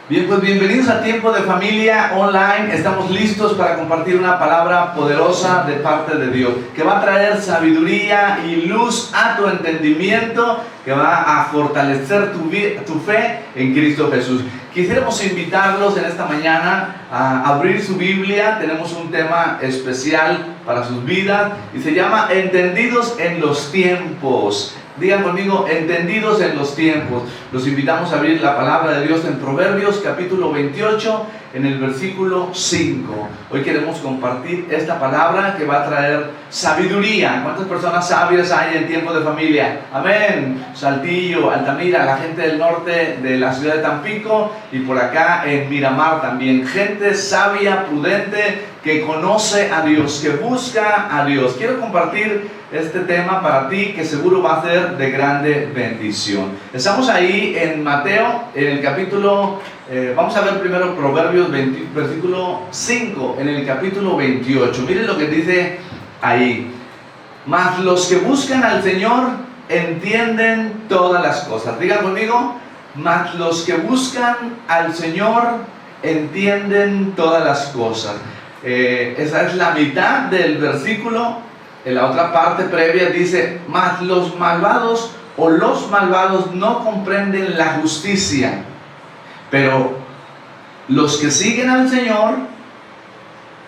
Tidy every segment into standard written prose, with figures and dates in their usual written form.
Bien, pues bienvenidos a Tiempo de Familia Online. Estamos listos para compartir una palabra poderosa de parte de Dios, que va a traer sabiduría y luz a tu entendimiento, que va a fortalecer tu fe en Cristo Jesús. Quisiéramos invitarlos en esta mañana a abrir su Biblia. Tenemos un tema especial para sus vidas y se llama Entendidos en los tiempos. Digan conmigo, entendidos en los tiempos. Los invitamos a abrir la palabra de Dios en Proverbios capítulo 28, en el versículo 5. Hoy queremos compartir esta palabra que va a traer sabiduría. ¿Cuántas personas sabias hay en Tiempo de Familia? Amén. Saltillo, Altamira, la gente del norte de la ciudad de Tampico y por acá en Miramar también. Gente sabia, prudente, que conoce a Dios, que busca a Dios. Quiero compartir este tema para ti que seguro va a ser de grande bendición. Estamos ahí en Mateo, en el capítulo, vamos a ver primero Proverbios 20, versículo 5, en el capítulo 28. Miren lo que dice ahí. Mas los que buscan al Señor entienden todas las cosas. Digan conmigo, mas los que buscan al Señor entienden todas las cosas. Esa es la mitad del versículo. En la otra parte previa dice, mas los malvados o los malvados no comprenden la justicia, pero los que siguen al Señor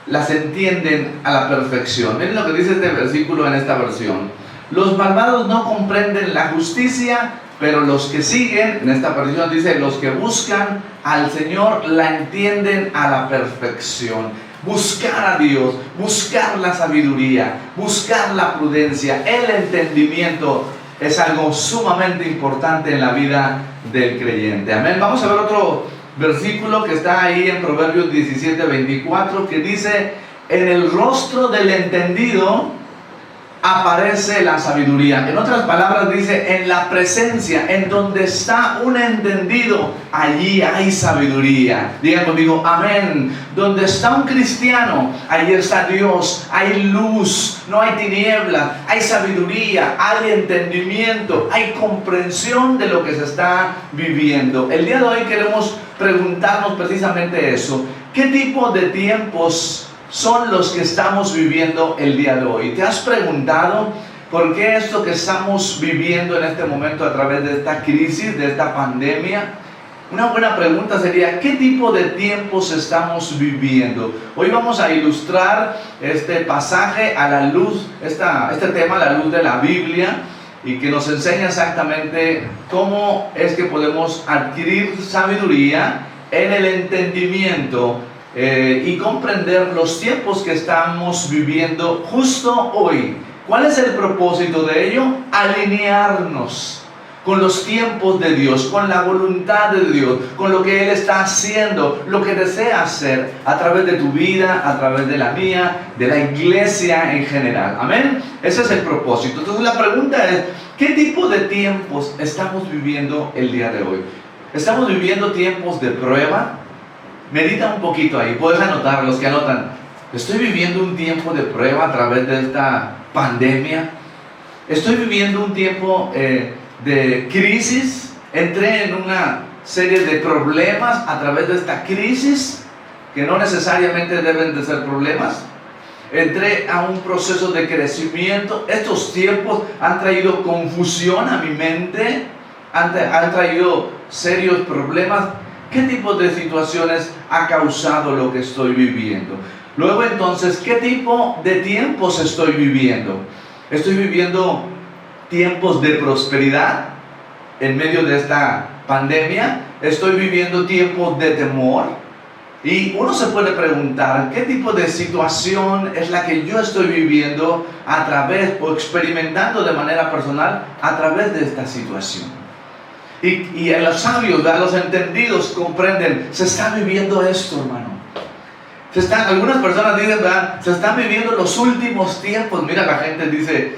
las entienden a la perfección. Miren lo que dice este versículo en esta versión. Los malvados no comprenden la justicia, pero los que siguen, en esta versión dice, los que buscan al Señor la entienden a la perfección. Buscar a Dios, buscar la sabiduría, buscar la prudencia, el entendimiento es algo sumamente importante en la vida del creyente. Amén. Vamos a ver otro versículo que está ahí en Proverbios 17:24 que dice, en el rostro del entendido aparece la sabiduría. En otras palabras dice, en la presencia, en donde está un entendido, allí hay sabiduría. Digan conmigo, amén. Donde está un cristiano, allí está Dios, hay luz, no hay tinieblas, hay sabiduría, hay entendimiento, hay comprensión de lo que se está viviendo. El día de hoy queremos preguntarnos precisamente eso. ¿Qué tipo de tiempos son los que estamos viviendo el día de hoy? ¿Te has preguntado por qué esto que estamos viviendo en este momento a través de esta crisis, de esta pandemia? Una buena pregunta sería, ¿qué tipo de tiempos estamos viviendo? Hoy vamos a ilustrar este pasaje a la luz, este tema a la luz de la Biblia, y que nos enseña exactamente cómo es que podemos adquirir sabiduría en el entendimiento y comprender los tiempos que estamos viviendo justo hoy. ¿Cuál es el propósito de ello? Alinearnos con los tiempos de Dios, con la voluntad de Dios, con lo que Él está haciendo, lo que desea hacer a través de tu vida, a través de la mía, de la iglesia en general. Amén. Ese es el propósito. Entonces la pregunta es, ¿qué tipo de tiempos estamos viviendo el día de hoy? ¿Estamos viviendo tiempos de prueba? Medita un poquito ahí, puedes anotar, los que anotan, estoy viviendo un tiempo de prueba a través de esta pandemia, estoy viviendo un tiempo de crisis, entré en una serie de problemas a través de esta crisis, que no necesariamente deben de ser problemas, entré a un proceso de crecimiento. Estos tiempos han traído confusión a mi mente, han traído serios problemas. ¿Qué tipo de situaciones ha causado lo que estoy viviendo? Luego entonces, ¿qué tipo de tiempos estoy viviendo? ¿Estoy viviendo tiempos de prosperidad en medio de esta pandemia? ¿Estoy viviendo tiempos de temor? Y uno se puede preguntar, ¿qué tipo de situación es la que yo estoy viviendo a través o experimentando de manera personal a través de esta situación? Y los sabios, los entendidos comprenden, se está viviendo esto, hermano. Algunas personas dicen, ¿verdad? Se están viviendo los últimos tiempos. Mira, la gente dice,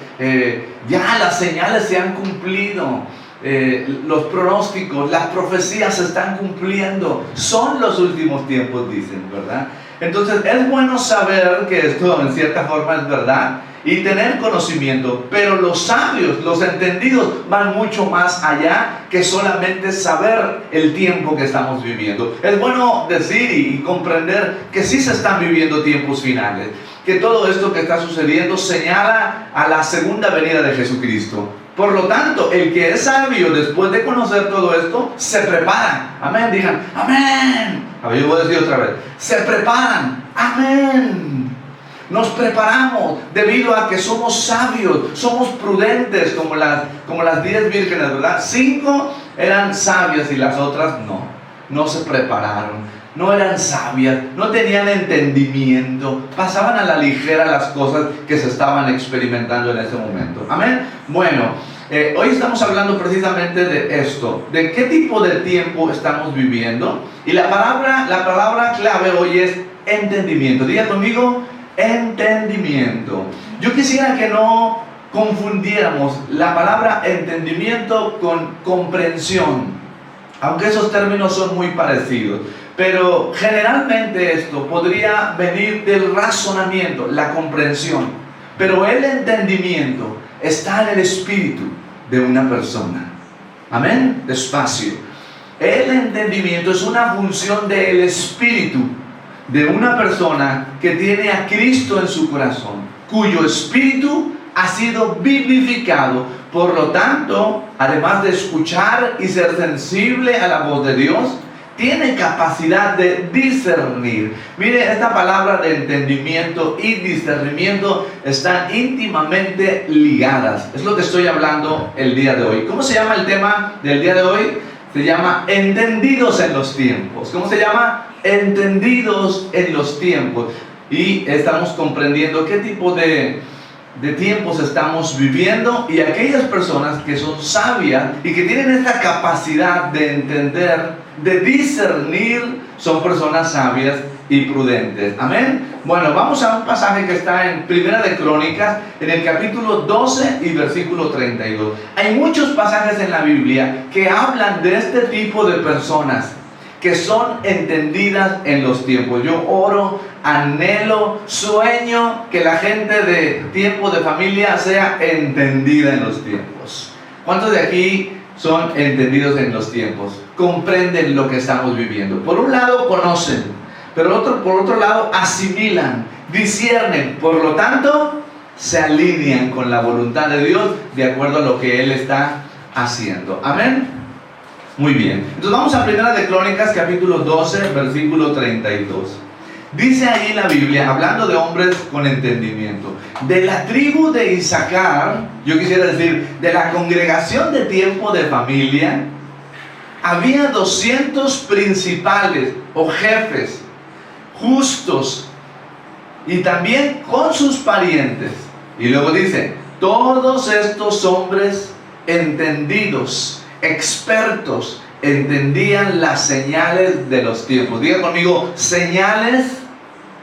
ya las señales se han cumplido. los pronósticos, las profecías se están cumpliendo. Son los últimos tiempos, dicen, ¿verdad? Entonces es bueno saber que esto en cierta forma es verdad y tener conocimiento, pero los sabios, los entendidos van mucho más allá que solamente saber el tiempo que estamos viviendo. Es bueno decir y comprender que sí se están viviendo tiempos finales, que todo esto que está sucediendo señala a la segunda venida de Jesucristo. Por lo tanto, el que es sabio después de conocer todo esto, se prepara. Amén, digan, amén. A ver, yo voy a decir otra vez, se preparan, amén. Nos preparamos debido a que somos sabios, somos prudentes como las 10 vírgenes, ¿verdad? 5 eran sabias y las otras no se prepararon. No eran sabias, no tenían entendimiento, pasaban a la ligera las cosas que se estaban experimentando en ese momento. Amén. Bueno, hoy estamos hablando precisamente de esto, de qué tipo de tiempo estamos viviendo. Y la palabra clave hoy es entendimiento. Diga conmigo, entendimiento. Yo quisiera que no confundiéramos la palabra entendimiento con comprensión, aunque esos términos son muy parecidos. Pero generalmente esto podría venir del razonamiento, la comprensión. Pero el entendimiento está en el espíritu de una persona. Amén. Despacio. El entendimiento es una función del espíritu de una persona que tiene a Cristo en su corazón, cuyo espíritu ha sido vivificado. Por lo tanto, además de escuchar y ser sensible a la voz de Dios, tiene capacidad de discernir. Mire, esta palabra de entendimiento y discernimiento están íntimamente ligadas. Es lo que estoy hablando el día de hoy. ¿Cómo se llama el tema del día de hoy? Se llama entendidos en los tiempos. ¿Cómo se llama? Entendidos en los tiempos. Y estamos comprendiendo qué tipo de tiempos estamos viviendo, y aquellas personas que son sabias y que tienen esta capacidad de entender, de discernir, son personas sabias y prudentes. Amén. Bueno, vamos a un pasaje que está en Primera de Crónicas, en el capítulo 12 y versículo 32. Hay muchos pasajes en la Biblia que hablan de este tipo de personas que son entendidas en los tiempos. Yo oro, anhelo, sueño que la gente de tiempo de familia sea entendida en los tiempos. ¿Cuántos de aquí son entendidos en los tiempos? Comprenden lo que estamos viviendo. Por un lado conocen, pero por otro lado asimilan, disciernen. Por lo tanto, se alinean con la voluntad de Dios de acuerdo a lo que Él está haciendo. Amén. Muy bien, entonces vamos a Primera de Crónicas, capítulo 12, versículo 32. Dice ahí la Biblia, hablando de hombres con entendimiento, de la tribu de Isaacar, yo quisiera decir, de la congregación de tiempo de familia, había 200 principales o jefes, justos, y también con sus parientes. Y luego dice, todos estos hombres entendidos, expertos, entendían las señales de los tiempos. Diga conmigo, señales.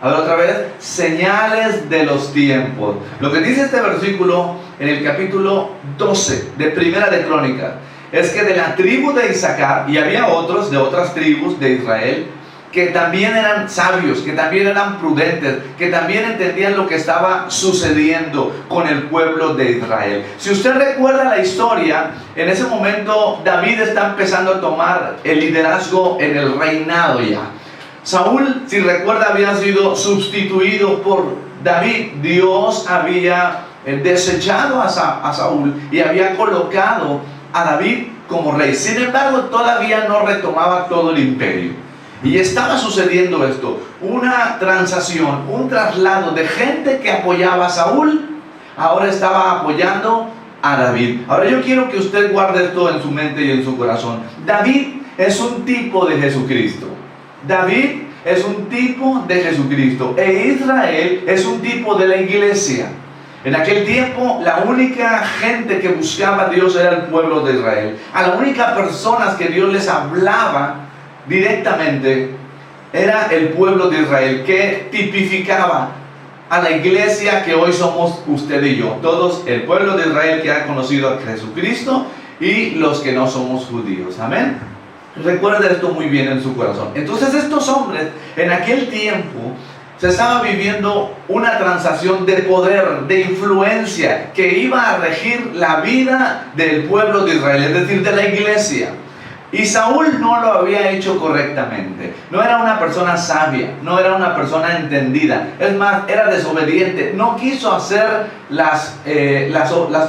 A ver otra vez, señales de los tiempos. Lo que dice este versículo en el capítulo 12 de Primera de Crónicas es que de la tribu de Isaacar, y había otros de otras tribus de Israel que también eran sabios, que también eran prudentes, que también entendían lo que estaba sucediendo con el pueblo de Israel. Si usted recuerda la historia, en ese momento David está empezando a tomar el liderazgo en el reinado ya. Saúl, si recuerda, había sido sustituido por David. Dios había desechado a Saúl y había colocado a David como rey. Sin embargo, todavía no retomaba todo el imperio. Y estaba sucediendo esto, una transacción, un traslado de gente que apoyaba a Saúl, ahora estaba apoyando a David. Ahora yo quiero que usted guarde esto en su mente y en su corazón. David es un tipo de Jesucristo. David es un tipo de Jesucristo. E Israel es un tipo de la iglesia. En aquel tiempo, la única gente que buscaba a Dios era el pueblo de Israel. A las únicas personas que Dios les hablaba directamente era el pueblo de Israel, que tipificaba a la iglesia que hoy somos usted y yo. Todos, el pueblo de Israel que ha conocido a Jesucristo, y los que no somos judíos. Amén. Recuerda esto muy bien en su corazón. Entonces estos hombres en aquel tiempo se estaba viviendo una transacción de poder, de influencia, que iba a regir la vida del pueblo de Israel, es decir, de la iglesia. Y Saúl no lo había hecho correctamente. No era una persona sabia, no era una persona entendida. Es más, era desobediente. No quiso hacer las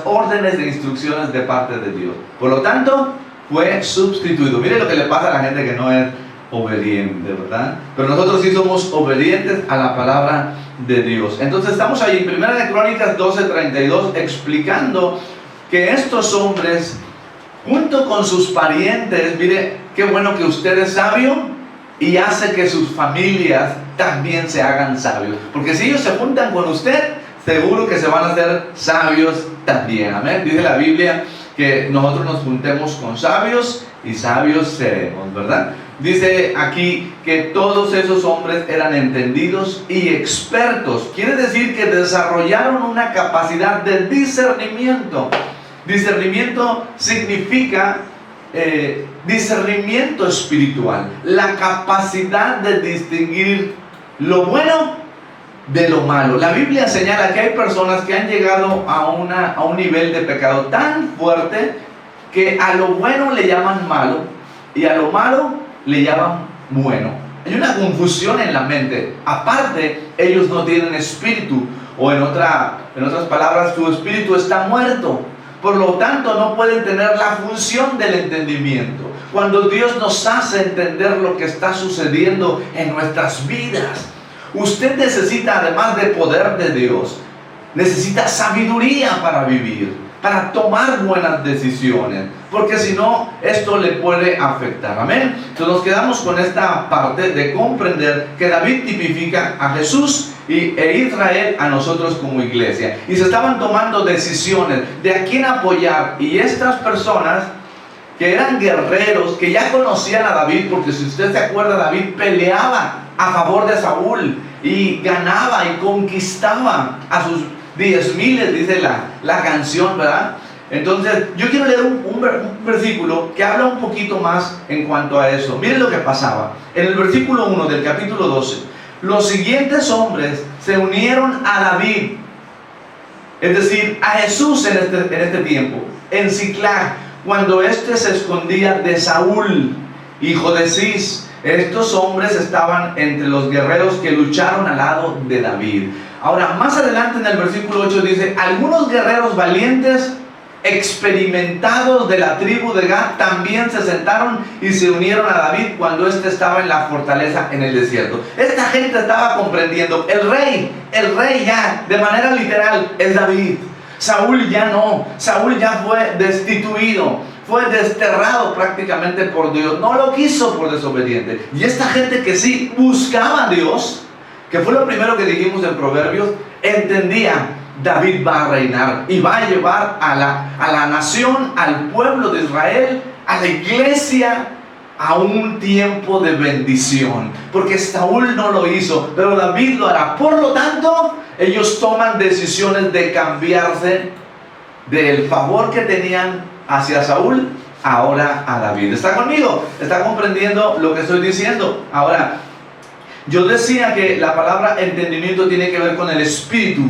órdenes de instrucciones de parte de Dios. Por lo tanto, fue sustituido. Mire lo que le pasa a la gente que no es obediente, ¿verdad? Pero nosotros sí somos obedientes a la palabra de Dios. Entonces estamos ahí en 1 Crónicas 12:32 explicando que estos hombres, junto con sus parientes, mire, qué bueno que usted es sabio y hace que sus familias también se hagan sabios. Porque si ellos se juntan con usted, seguro que se van a hacer sabios también. Amén. Dice la Biblia que nosotros nos juntemos con sabios y sabios seremos, ¿verdad? Dice aquí que todos esos hombres eran entendidos y expertos. Quiere decir que desarrollaron una capacidad de discernimiento. Discernimiento significa discernimiento espiritual, la capacidad de distinguir lo bueno de lo malo. La Biblia señala que hay personas que han llegado a un nivel de pecado tan fuerte que a lo bueno le llaman malo y a lo malo le llaman bueno. Hay una confusión en la mente. Aparte, ellos no tienen espíritu, o en otras palabras, su espíritu está muerto. Por lo tanto, no pueden tener la función del entendimiento. Cuando Dios nos hace entender lo que está sucediendo en nuestras vidas, usted necesita, además de poder de Dios, necesita sabiduría para vivir, para tomar buenas decisiones, porque si no, esto le puede afectar. Amén. Entonces nos quedamos con esta parte de comprender que David tipifica a Jesús e Israel a nosotros como iglesia. Y se estaban tomando decisiones de a quién apoyar. Y estas personas que eran guerreros, que ya conocían a David, porque si usted se acuerda, David peleaba a favor de Saúl y ganaba y conquistaba a sus 10,000, dice la canción, ¿verdad? Entonces yo quiero leer un versículo que habla un poquito más en cuanto a eso. Miren lo que pasaba en el versículo 1 del capítulo 12. Los siguientes hombres se unieron a David, es decir, a Jesús en este tiempo, en Siclag, cuando éste se escondía de Saúl, hijo de Cis. Estos hombres estaban entre los guerreros que lucharon al lado de David. Ahora, más adelante en el versículo 8 dice: algunos guerreros valientes, experimentados de la tribu de Gad, también se sentaron y se unieron a David cuando éste estaba en la fortaleza en el desierto. Esta gente estaba comprendiendo, el rey ya, de manera literal, es David. Saúl ya no, Saúl ya fue destituido, fue desterrado prácticamente por Dios, no lo quiso por desobediente. Y esta gente que sí buscaba a Dios, que fue lo primero que dijimos en Proverbios, entendía: David va a reinar y va a llevar a la nación, al pueblo de Israel, a la iglesia, a un tiempo de bendición. Porque Saúl no lo hizo, pero David lo hará. Por lo tanto, ellos toman decisiones de cambiarse del favor que tenían hacia Saúl ahora a David. ¿Está conmigo? ¿Está comprendiendo lo que estoy diciendo? Ahora, yo decía que la palabra entendimiento tiene que ver con el espíritu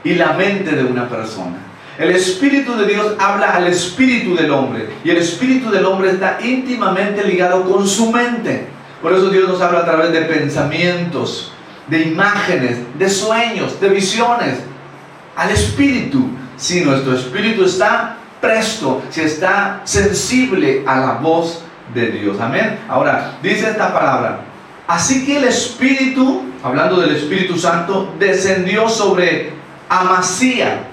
y la mente de una persona. El espíritu de Dios habla al espíritu del hombre, y el espíritu del hombre está íntimamente ligado con su mente. Por eso Dios nos habla a través de pensamientos, de imágenes, de sueños, de visiones. Al espíritu, si nuestro espíritu está presto, si está sensible a la voz de Dios. Amén. Ahora, dice esta palabra: así que el Espíritu, hablando del Espíritu Santo, descendió sobre Amasía,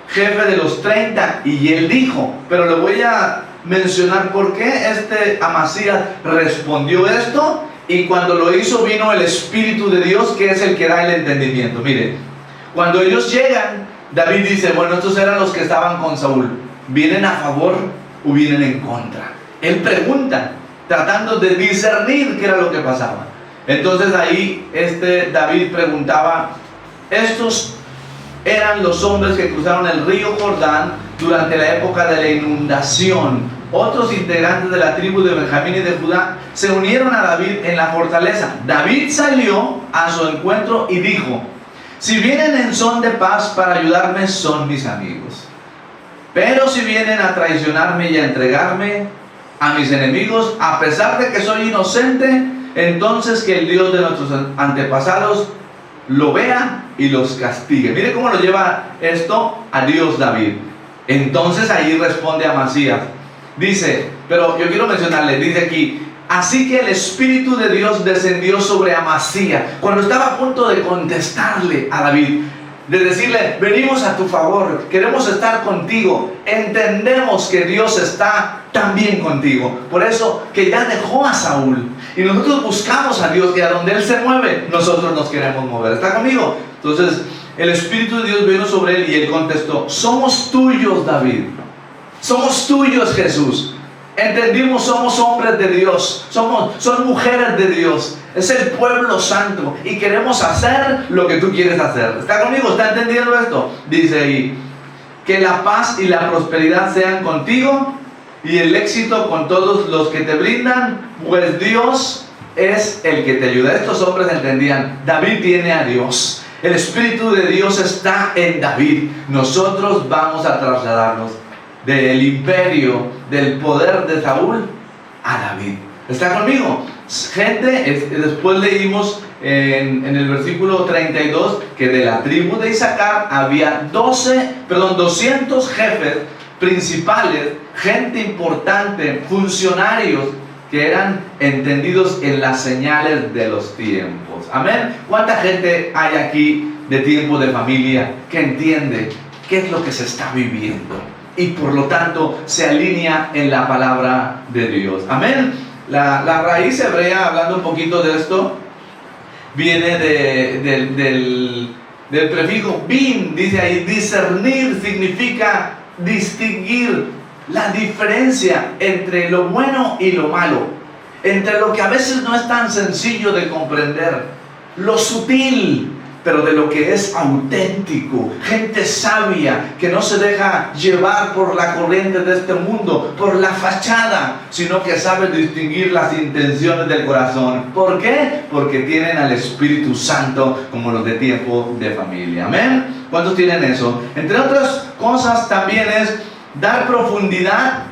jefe de los 30, y él dijo, pero le voy a mencionar por qué Amasías respondió esto, y cuando lo hizo vino el Espíritu de Dios, que es el que da el entendimiento. Mire, cuando ellos llegan, David dice: bueno, estos eran los que estaban con Saúl, ¿vienen a favor o vienen en contra? Él pregunta, tratando de discernir qué era lo que pasaba. Entonces ahí David preguntaba: estos eran los hombres que cruzaron el río Jordán durante la época de la inundación, otros integrantes de la tribu de Benjamín y de Judá se unieron a David en la fortaleza. David salió a su encuentro y dijo: si vienen en son de paz para ayudarme, son mis amigos. Pero si vienen a traicionarme y a entregarme a mis enemigos, a pesar de que soy inocente, entonces que el Dios de nuestros antepasados lo vea y los castigue. Mire cómo lo lleva esto a Dios David. Entonces ahí responde Amasías. Dice, pero yo quiero mencionarle, dice aquí: así que el Espíritu de Dios descendió sobre Amasías cuando estaba a punto de contestarle a David, de decirle: venimos a tu favor, queremos estar contigo, entendemos que Dios está también contigo. Por eso que ya dejó a Saúl y nosotros buscamos a Dios, y a donde Él se mueve, nosotros nos queremos mover. ¿Está conmigo? Entonces el Espíritu de Dios vino sobre él y él contestó: somos tuyos, David, somos tuyos, Jesús. Entendimos, somos hombres de Dios, son mujeres de Dios, es el pueblo santo y queremos hacer lo que tú quieres hacer. ¿Está conmigo? ¿Está entendiendo esto? Dice ahí: que la paz y la prosperidad sean contigo y el éxito con todos los que te brindan, pues Dios es el que te ayuda. Estos hombres entendían: David tiene a Dios, el Espíritu de Dios está en David. Nosotros vamos a trasladarnos del imperio, del poder de Saúl a David. ¿Está conmigo? Gente, después leímos en el versículo 32 que de la tribu de Isaacar había 200 jefes principales, gente importante, funcionarios que eran entendidos en las señales de los tiempos. Amén. ¿Cuánta gente hay aquí de tiempo de familia que entiende qué es lo que se está viviendo y por lo tanto se alinea en la palabra de Dios? Amén. La raíz hebrea, hablando un poquito de esto, viene del prefijo bin. Dice ahí: discernir significa distinguir la diferencia entre lo bueno y lo malo, entre lo que a veces no es tan sencillo de comprender, lo sutil, pero de lo que es auténtico. Gente sabia que no se deja llevar por la corriente de este mundo, por la fachada, sino que sabe distinguir las intenciones del corazón. ¿Por qué? Porque tienen al Espíritu Santo, como los de tiempo de familia. Amén. ¿Cuántos tienen eso? Entre otras cosas también es dar profundidad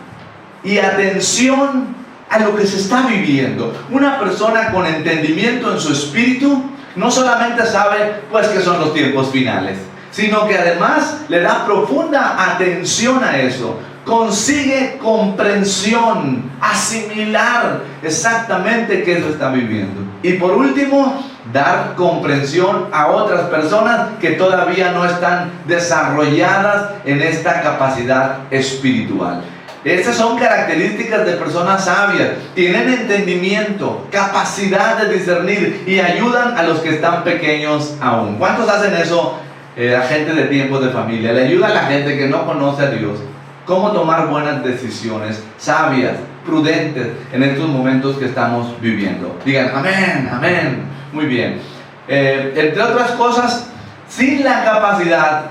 y atención a lo que se está viviendo. Una persona con entendimiento en su espíritu no solamente sabe pues que son los tiempos finales, sino que además le da profunda atención a eso. Consigue comprensión, asimilar exactamente qué se está viviendo. Y por último, dar comprensión a otras personas que todavía no están desarrolladas en esta capacidad espiritual. Estas son características de personas sabias. Tienen entendimiento, capacidad de discernir y ayudan a los que están pequeños aún. ¿Cuántos hacen eso? La gente de tiempos de familia. Le ayuda a la gente que no conoce a Dios cómo tomar buenas decisiones, sabias, prudentes en estos momentos que estamos viviendo. Digan amén, amén. Muy bien. Entre otras cosas, sin la capacidad,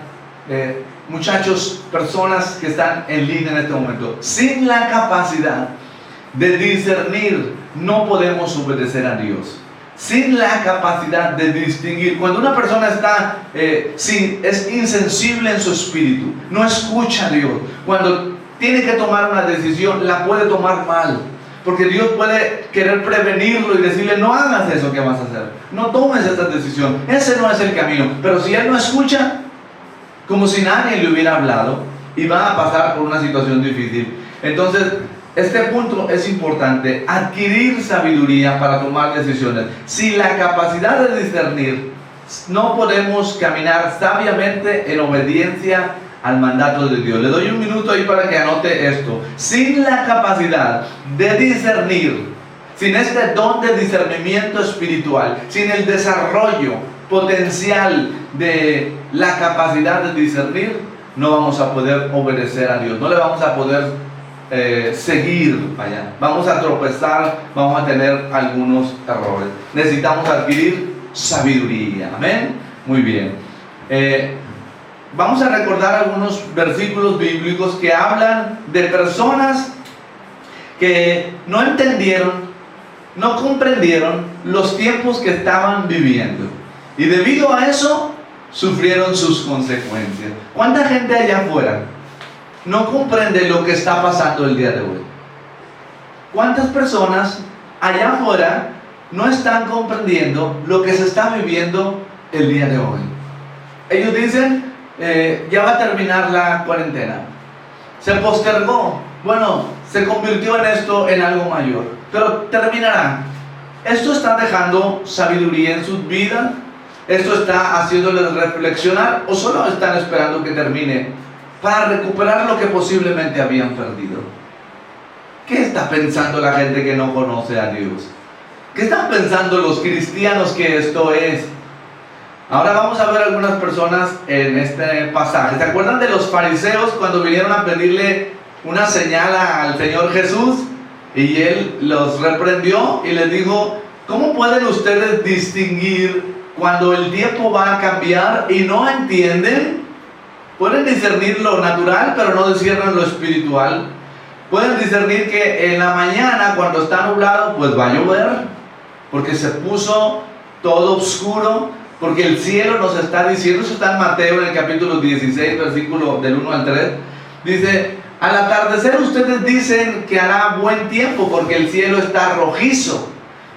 muchachos, personas que están en línea en este momento, sin la capacidad de discernir, no podemos obedecer a Dios. Sin la capacidad de distinguir, cuando una persona está es insensible en su espíritu, no escucha a Dios, cuando tiene que tomar una decisión, la puede tomar mal, porque Dios puede querer prevenirlo y decirle: no hagas eso que vas a hacer, no tomes esta decisión, ese no es el camino. Pero si él no escucha, como si nadie le hubiera hablado, y va a pasar por una situación difícil. Entonces, este punto es importante: adquirir sabiduría para tomar decisiones. Sin la capacidad de discernir, no podemos caminar sabiamente en obediencia al mandato de Dios. Le doy un minuto ahí para que anote esto. Sin la capacidad de discernir, sin este don de discernimiento espiritual, sin el desarrollo potencial de la capacidad de discernir, no vamos a poder obedecer a Dios, no le vamos a poder seguir allá. Vamos a tropezar, vamos a tener algunos errores. Necesitamos adquirir sabiduría. Amén. Muy bien. vamos a recordar algunos versículos bíblicos que hablan de personas que no entendieron, no comprendieron los tiempos que estaban viviendo. Y debido a eso, sufrieron sus consecuencias. ¿Cuánta gente allá afuera no comprende lo que está pasando el día de hoy? ¿Cuántas personas allá afuera no están comprendiendo lo que se está viviendo el día de hoy? Ellos dicen, ya va a terminar la cuarentena. Se postergó. Bueno, se convirtió en esto en algo mayor, pero terminará. Esto está dejando sabiduría en sus vidas. Esto está haciéndoles reflexionar, o solo están esperando que termine para recuperar lo que posiblemente habían perdido. ¿Qué está pensando la gente que no conoce a Dios? ¿Qué están pensando los cristianos que esto es? Ahora vamos a ver algunas personas en este pasaje. ¿Se acuerdan de los fariseos cuando vinieron a pedirle una señal al Señor Jesús? Y Él los reprendió y les dijo, ¿cómo pueden ustedes distinguir cuando el tiempo va a cambiar y no entienden? Pueden discernir lo natural, pero no disciernen lo espiritual. Pueden discernir que en la mañana, cuando está nublado, pues va a llover, porque se puso todo oscuro, porque el cielo nos está diciendo, eso está en Mateo en el capítulo 16, versículo del 1 al 3, dice, al atardecer ustedes dicen que hará buen tiempo, porque el cielo está rojizo,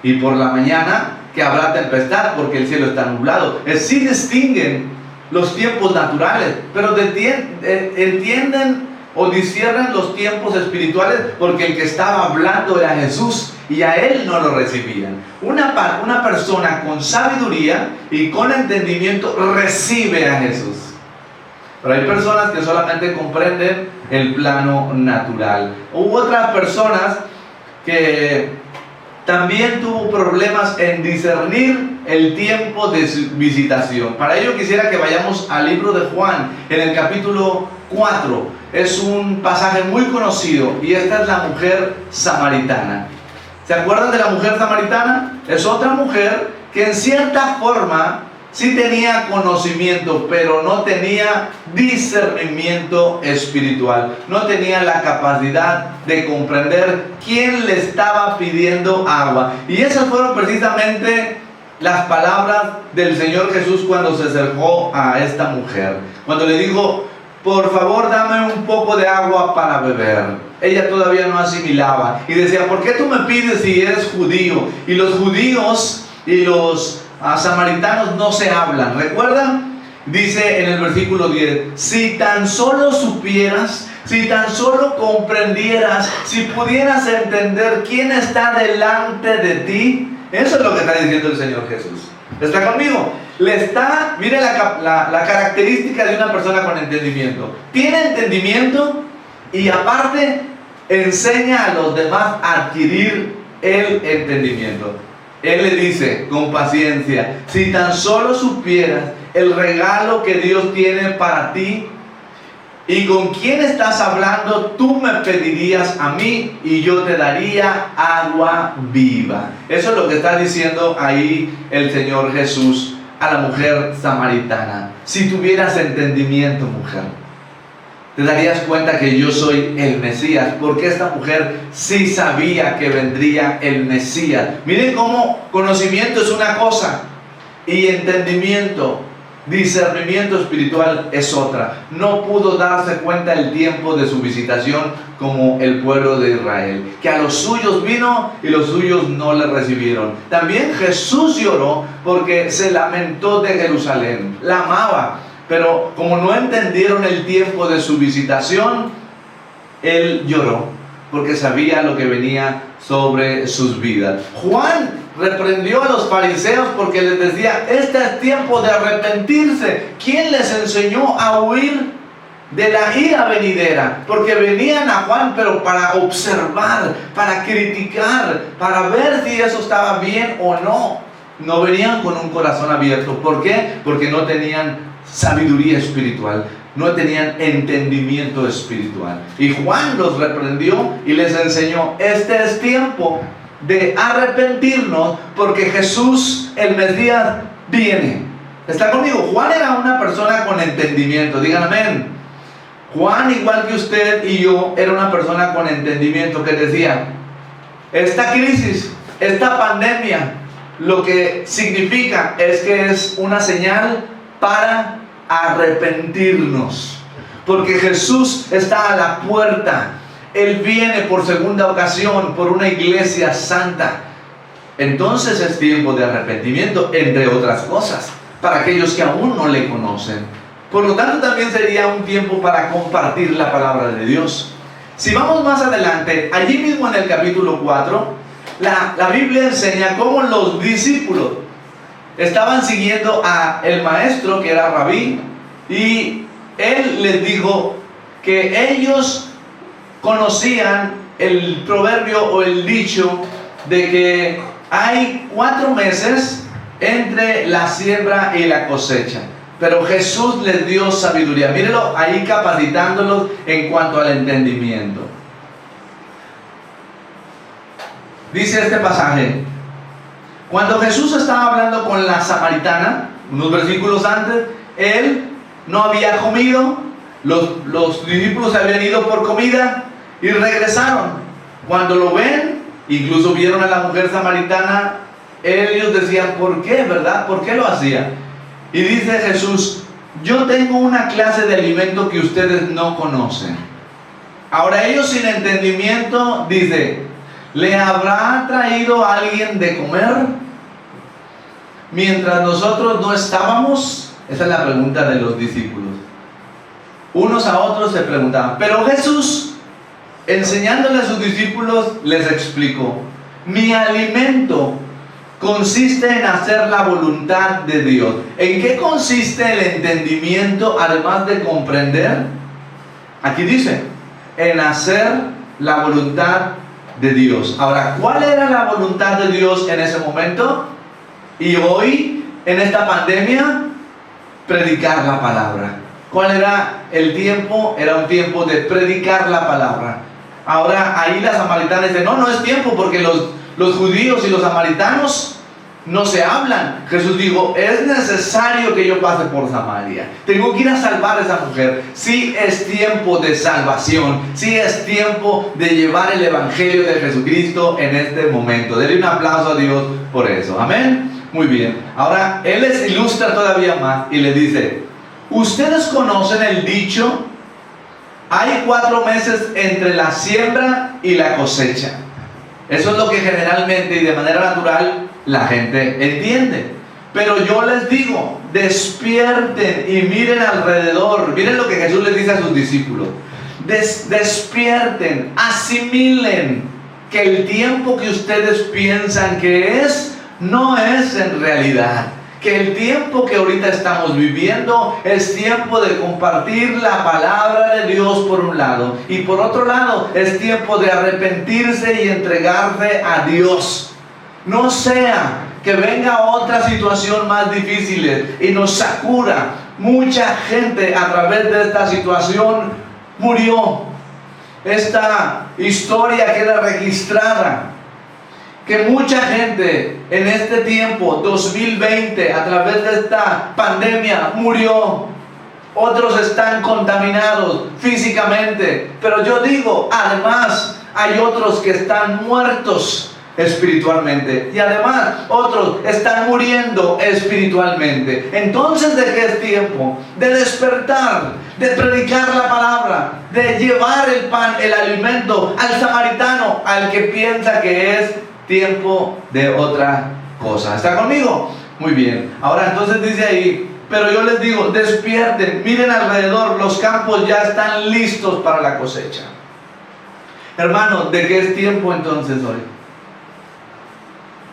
y por la mañana que habrá tempestad, porque el cielo está nublado. Sí distinguen los tiempos naturales, pero entienden o disciernen los tiempos espirituales, porque el que estaba hablando era Jesús y a Él no lo recibían. Una persona con sabiduría y con entendimiento recibe a Jesús. Pero hay personas que solamente comprenden el plano natural. Hubo otras personas que también tuvo problemas en discernir el tiempo de su visitación. Para ello quisiera que vayamos al libro de Juan, en el capítulo 4. Es un pasaje muy conocido y esta es la mujer samaritana. ¿Se acuerdan de la mujer samaritana? Es otra mujer que en cierta forma sí tenía conocimiento, pero no tenía discernimiento espiritual. No tenía la capacidad de comprender quién le estaba pidiendo agua. Y esas fueron precisamente las palabras del Señor Jesús cuando se acercó a esta mujer. Cuando le dijo, por favor dame un poco de agua para beber. Ella todavía no asimilaba. Y decía, ¿por qué tú me pides si eres judío? Y los judíos y los samaritanos no se hablan. ¿Recuerdan? Dice en el versículo 10, si tan solo supieras, si tan solo comprendieras, si pudieras entender quién está delante de ti. Eso es lo que está diciendo el Señor Jesús. ¿Está conmigo? Mire la característica de una persona con entendimiento. Tiene entendimiento y aparte enseña a los demás a adquirir el entendimiento. Él le dice con paciencia, si tan solo supieras el regalo que Dios tiene para ti y con quién estás hablando, tú me pedirías a mí y yo te daría agua viva. Eso es lo que está diciendo ahí el Señor Jesús a la mujer samaritana. Si tuvieras entendimiento, mujer, te darías cuenta que yo soy el Mesías, porque esta mujer sí sabía que vendría el Mesías. Miren cómo conocimiento es una cosa y entendimiento, discernimiento espiritual es otra. No pudo darse cuenta el tiempo de su visitación como el pueblo de Israel, que a los suyos vino y los suyos no le recibieron. También Jesús lloró porque se lamentó de Jerusalén, la amaba, pero como no entendieron el tiempo de su visitación, Él lloró porque sabía lo que venía sobre sus vidas. Juan reprendió a los fariseos porque les decía, este es tiempo de arrepentirse. ¿Quién les enseñó a huir de la ira venidera? Porque venían a Juan, pero para observar, para criticar, para ver si eso estaba bien o no. No venían con un corazón abierto. ¿Por qué? Porque no tenían sabiduría espiritual, no tenían entendimiento espiritual. Y Juan los reprendió y les enseñó, este es tiempo de arrepentirnos porque Jesús, el Mesías, viene. ¿Está conmigo? Juan era una persona con entendimiento. Digan amén. Juan, igual que usted y yo, era una persona con entendimiento que decía, esta crisis, esta pandemia, lo que significa es que es una señal para arrepentirnos. Porque Jesús está a la puerta. Él viene por segunda ocasión por una iglesia santa. Entonces es tiempo de arrepentimiento, entre otras cosas, para aquellos que aún no le conocen. Por lo tanto, también sería un tiempo para compartir la palabra de Dios. Si vamos más adelante, allí mismo en el capítulo 4, la Biblia enseña cómo los discípulos estaban siguiendo a el maestro, que era Rabí, y él les dijo que ellos conocían el proverbio o el dicho de que hay 4 meses entre la siembra y la cosecha. Pero Jesús les dio sabiduría. Mírenlo ahí, capacitándolos en cuanto al entendimiento. Dice este pasaje: cuando Jesús estaba hablando con la samaritana, unos versículos antes, él no había comido, los discípulos habían ido por comida y regresaron. Cuando lo ven, incluso vieron a la mujer samaritana, ellos decían, ¿por qué, verdad? ¿Por qué lo hacía? Y dice Jesús, yo tengo una clase de alimento que ustedes no conocen. Ahora ellos, sin entendimiento, dice, ¿le habrá traído alguien de comer mientras nosotros no estábamos? Esa es la pregunta de los discípulos. Unos a otros se preguntaban. Pero Jesús, enseñándole a sus discípulos, les explicó, mi alimento consiste en hacer la voluntad de Dios. ¿En qué consiste el entendimiento, además de comprender? Aquí dice, en hacer la voluntad de Dios. Ahora, ¿cuál era la voluntad de Dios en ese momento? Y hoy, en esta pandemia, predicar la palabra. ¿Cuál era el tiempo? Era un tiempo de predicar la palabra. Ahora, ahí la samaritana dice, no es tiempo porque los judíos y los samaritanos no se hablan. Jesús dijo, es necesario que yo pase por Samaria. Tengo que ir a salvar a esa mujer. Sí es tiempo de salvación. Sí es tiempo de llevar el evangelio de Jesucristo en este momento. Denle un aplauso a Dios por eso. Amén. Muy bien. Ahora, Él les ilustra todavía más y les dice, ustedes conocen el dicho, hay 4 meses entre la siembra y la cosecha. Eso es lo que generalmente y de manera natural la gente entiende. Pero yo les digo, despierten y miren alrededor. Miren lo que Jesús les dice a sus discípulos. Despierten, asimilen que el tiempo que ustedes piensan que es, no es en realidad. Que el tiempo que ahorita estamos viviendo es tiempo de compartir la palabra de Dios por un lado, y por otro lado es tiempo de arrepentirse y entregarse a Dios. No sea que venga otra situación más difícil y nos sacuda. Mucha gente a través de esta situación murió. Esta historia queda registrada. Que mucha gente en este tiempo, 2020, a través de esta pandemia, murió. Otros están contaminados físicamente. Pero yo digo, además, hay otros que están muertos espiritualmente. Y además, otros están muriendo espiritualmente. Entonces, ¿de qué es tiempo? De despertar, de predicar la palabra, de llevar el pan, el alimento al samaritano, al que piensa que es tiempo de otra cosa. ¿Está conmigo? Muy bien. Ahora entonces dice ahí, pero yo les digo, despierten, miren alrededor, los campos ya están listos para la cosecha. Hermanos, ¿de qué es tiempo entonces hoy?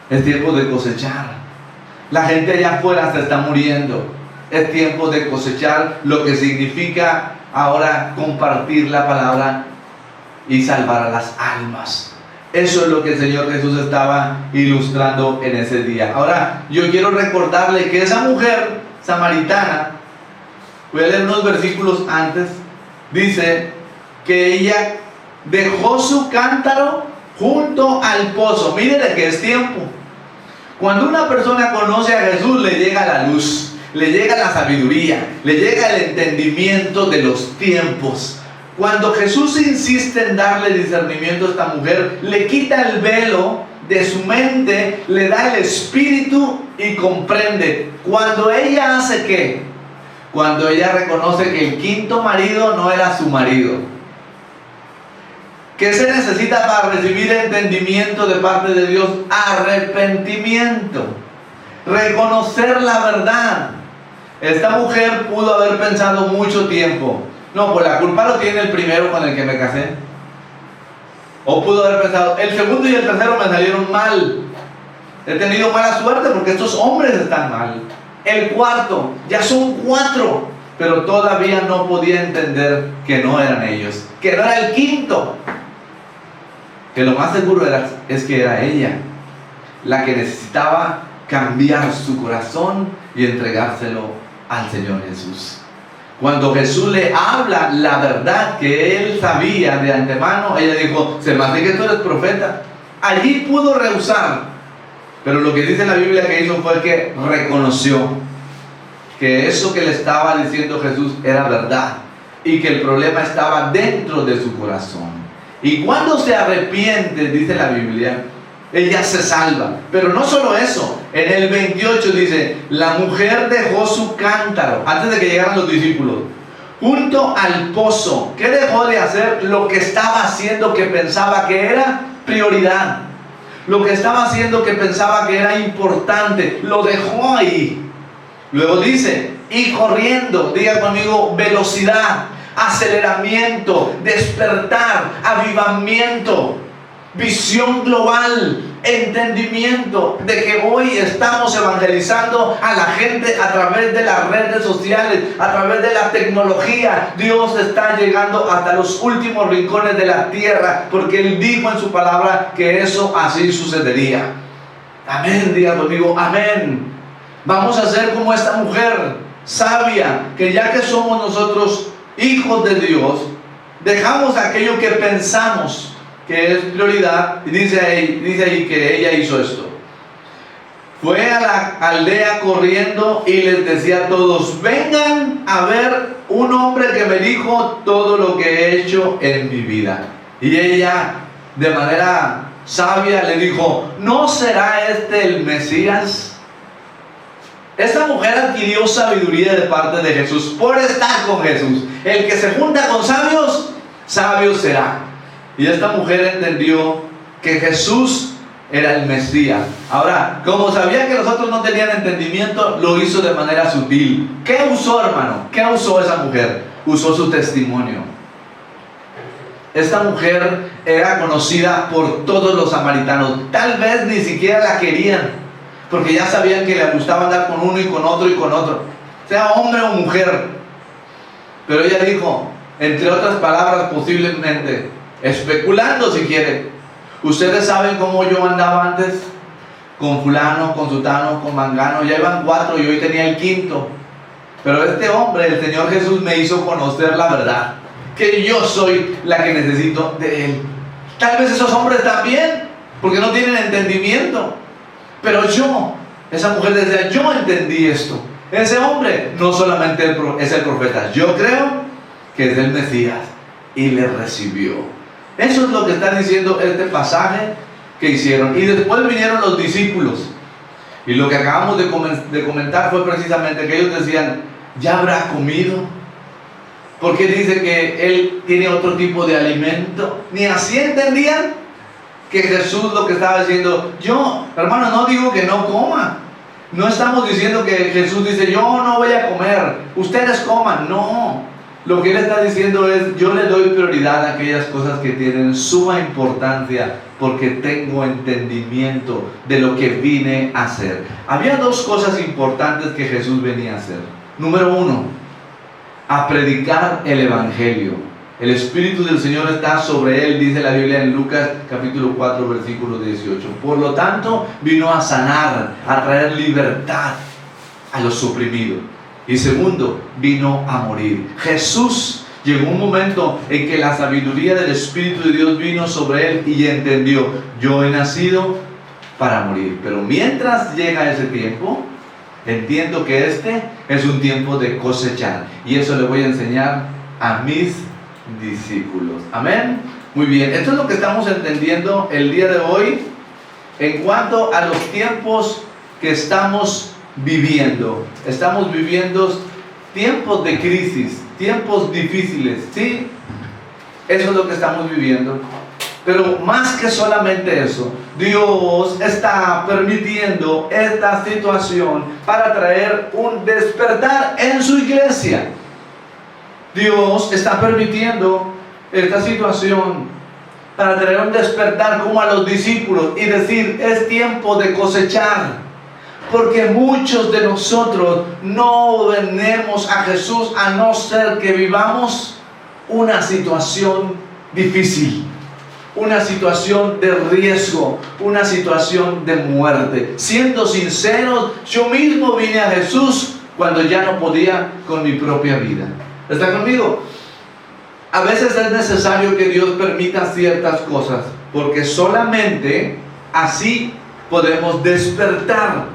Es tiempo de cosechar. La gente allá afuera se está muriendo. Es tiempo de cosechar, lo que significa ahora compartir la palabra y salvar a las almas. Eso es lo que el Señor Jesús estaba ilustrando en ese día. Ahora, yo quiero recordarle que esa mujer samaritana, voy a leer unos versículos antes, dice que ella dejó su cántaro junto al pozo. Mire de qué es tiempo. Cuando una persona conoce a Jesús, le llega la luz. le llega la sabiduría, le llega el entendimiento de los tiempos. Cuando Jesús insiste en darle discernimiento a esta mujer, le quita el velo de su mente, le da el espíritu y comprende. Cuando ella hace ¿qué? Cuando ella reconoce que el quinto marido no era su marido. ¿Qué se necesita para recibir entendimiento de parte de Dios? Arrepentimiento. Reconocer la verdad. Esta mujer pudo haber pensado mucho tiempo: no, pues la culpa lo tiene el primero con el que me casé. O pudo haber pensado: el segundo y el tercero me salieron mal. He tenido mala suerte porque estos hombres están mal. El cuarto, ya son 4. Pero todavía no podía entender que no eran ellos, que no era el quinto. Que lo más seguro es que era ella la que necesitaba cambiar su corazón y entregárselo al Señor Jesús. Cuando Jesús le habla la verdad que él sabía de antemano, ella dijo: se me hace que tú eres profeta. Allí pudo rehusar, pero lo que dice la Biblia que hizo fue que reconoció que eso que le estaba diciendo Jesús era verdad y que el problema estaba dentro de su corazón. Y cuando se arrepiente, dice la Biblia, ella se salva. Pero no solo eso, en el 28 dice: la mujer dejó su cántaro, antes de que llegaran los discípulos, junto al pozo. ¿Qué dejó de hacer? Lo que estaba haciendo que pensaba que era prioridad, lo que estaba haciendo que pensaba que era importante, lo dejó ahí. Luego dice: y corriendo, diga conmigo, velocidad, aceleramiento, despertar, avivamiento, visión global, entendimiento de que hoy estamos evangelizando a la gente a través de las redes sociales, a través de la tecnología. Dios está llegando hasta los últimos rincones de la tierra, porque Él dijo en su palabra que eso así sucedería. Amén, diga conmigo, amén. Vamos a ser como esta mujer sabia, que ya que somos nosotros hijos de Dios, dejamos aquello que pensamos que es prioridad. Y dice ahí que ella hizo esto: fue a la aldea corriendo y les decía a todos: vengan a ver un hombre que me dijo todo lo que he hecho en mi vida. Y ella, de manera sabia, le dijo: ¿no será este el Mesías? Esta mujer adquirió sabiduría de parte de Jesús por estar con Jesús. El que se junta con sabios, sabio será. Y esta mujer entendió que Jesús era el Mesías. Ahora, como sabía que los otros no tenían entendimiento, lo hizo de manera sutil. ¿Qué usó, hermano? ¿Qué usó esa mujer? Usó su testimonio. Esta mujer era conocida por todos los samaritanos. Tal vez ni siquiera la querían, porque ya sabían que le gustaba andar con uno y con otro y con otro, sea hombre o mujer. Pero ella dijo, entre otras palabras, posiblemente especulando si quiere: ustedes saben cómo yo andaba antes con fulano, con sutano, con mangano. Ya iban 4 y hoy tenía el quinto. Pero este hombre, el Señor Jesús, me hizo conocer la verdad, que yo soy la que necesito de Él. Tal vez esos hombres también, porque no tienen entendimiento. Pero yo, esa mujer decía: yo entendí esto. Ese hombre no solamente es el profeta, yo creo que es el Mesías. Y le recibió. Eso es lo que está diciendo este pasaje que hicieron. Y después vinieron los discípulos. Y lo que acabamos de comentar fue precisamente que ellos decían: ¿ya habrá comido? Porque dice que Él tiene otro tipo de alimento. Ni así entendían que Jesús lo que estaba diciendo. Yo, hermano, no digo que no coma. No estamos diciendo que Jesús dice: yo no voy a comer, ustedes coman. No. Lo que Él está diciendo es: yo le doy prioridad a aquellas cosas que tienen suma importancia, porque tengo entendimiento de lo que vine a hacer. Había 2 cosas importantes que Jesús venía a hacer. Número 1, a predicar el Evangelio. El Espíritu del Señor está sobre Él, dice la Biblia en Lucas capítulo 4 versículo 18. Por lo tanto, vino a sanar, a traer libertad a los oprimidos. Y segundo, vino a morir. Jesús, llegó un momento en que la sabiduría del Espíritu de Dios vino sobre Él y entendió: yo he nacido para morir. Pero mientras llega ese tiempo, Entiendo que este es un tiempo de cosechar. Y eso le voy a enseñar a mis discípulos. Amén. Muy bien. Esto es lo que estamos entendiendo el día de hoy en cuanto a los tiempos que estamos viviendo. Estamos viviendo tiempos de crisis, tiempos difíciles, ¿sí? Eso es lo que estamos viviendo. Pero más que solamente eso, Dios está permitiendo esta situación para traer un despertar en su iglesia. Dios está permitiendo esta situación para traer un despertar como a los discípulos y decir, es tiempo de cosechar. Porque muchos de nosotros no venimos a Jesús a no ser que vivamos una situación difícil, una situación de riesgo, una situación de muerte. Siendo sinceros, yo mismo vine a Jesús cuando ya no podía con mi propia vida. ¿Está conmigo? A veces es necesario que Dios permita ciertas cosas, porque solamente así podemos despertar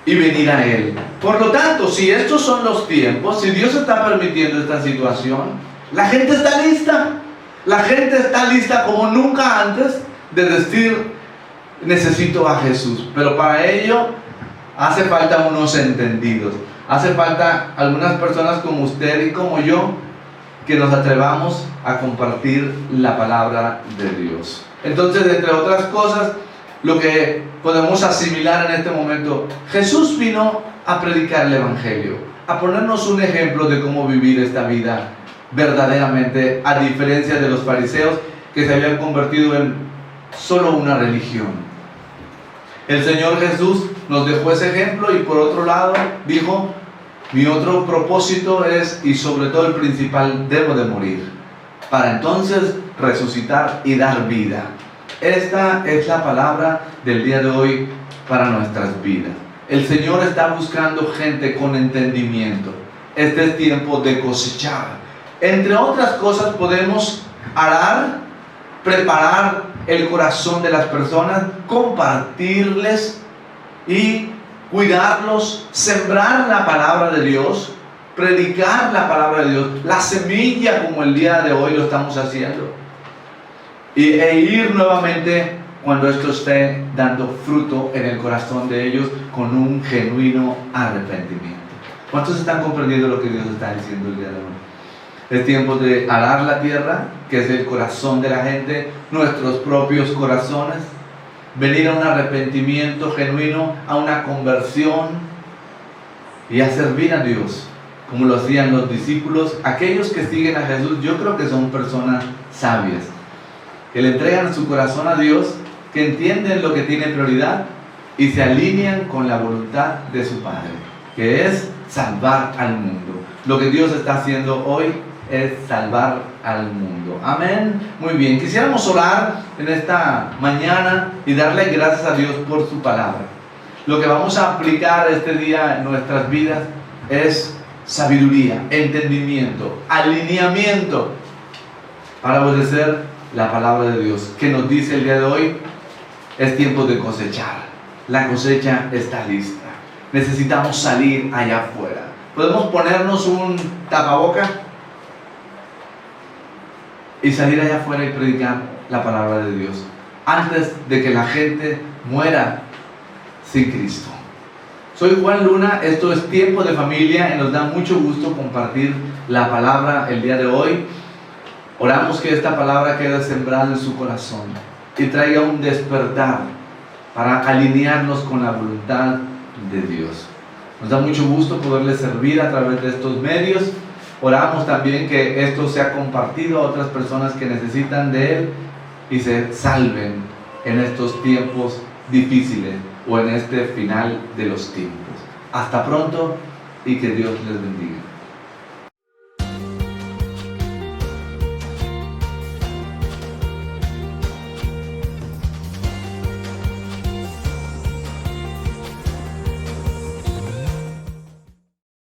y venir a Él. Por lo tanto, si estos son los tiempos, si Dios está permitiendo esta situación, la gente está lista. La gente está lista como nunca antes de decir, necesito a Jesús. Pero para ello hace falta unos entendidos. Hace falta algunas personas como usted y como yo que nos atrevamos a compartir la palabra de Dios. Entonces, entre otras cosas, lo que podemos asimilar en este momento, Jesús vino a predicar el Evangelio, a ponernos un ejemplo de cómo vivir esta vida verdaderamente, a diferencia de los fariseos que se habían convertido en solo una religión. El Señor Jesús nos dejó ese ejemplo y por otro lado dijo, mi otro propósito es, y sobre todo el principal, debo de morir, para entonces resucitar y dar vida. Esta es la palabra del día de hoy para nuestras vidas. El Señor está buscando gente con entendimiento. Este es tiempo de cosechar. Entre otras cosas podemos arar, preparar el corazón de las personas, compartirles y cuidarlos, sembrar la palabra de Dios, predicar la palabra de Dios, la semilla como el día de hoy lo estamos haciendo. E ir nuevamente cuando esto esté dando fruto en el corazón de ellos con un genuino arrepentimiento. ¿Cuántos están comprendiendo lo que Dios está diciendo el día de hoy? Es tiempo de arar la tierra, que es el corazón de la gente, nuestros propios corazones, venir a un arrepentimiento genuino, a una conversión y a servir a Dios, como lo hacían los discípulos. Aquellos que siguen a Jesús, yo creo que son personas sabias, que le entregan su corazón a Dios, que entienden lo que tiene prioridad y se alinean con la voluntad de su Padre, que es salvar al mundo. Lo que Dios está haciendo hoy es salvar al mundo. Amén. Muy bien, quisiéramos orar en esta mañana y darle gracias a Dios por su palabra. Lo que vamos a aplicar este día en nuestras vidas es sabiduría, entendimiento, alineamiento para obedecer la palabra de Dios, que nos dice el día de hoy, es tiempo de cosechar. La cosecha está lista. Necesitamos salir allá afuera. ¿Podemos ponernos un tapaboca y salir allá afuera y predicar la palabra de Dios antes de que la gente muera sin Cristo? Soy Juan Luna, esto es Tiempo de Familia y nos da mucho gusto compartir la palabra el día de hoy. Oramos que esta palabra quede sembrada en su corazón y traiga un despertar para alinearnos con la voluntad de Dios. Nos da mucho gusto poderle servir a través de estos medios. Oramos también que esto sea compartido a otras personas que necesitan de Él y se salven en estos tiempos difíciles o en este final de los tiempos. Hasta pronto y que Dios les bendiga.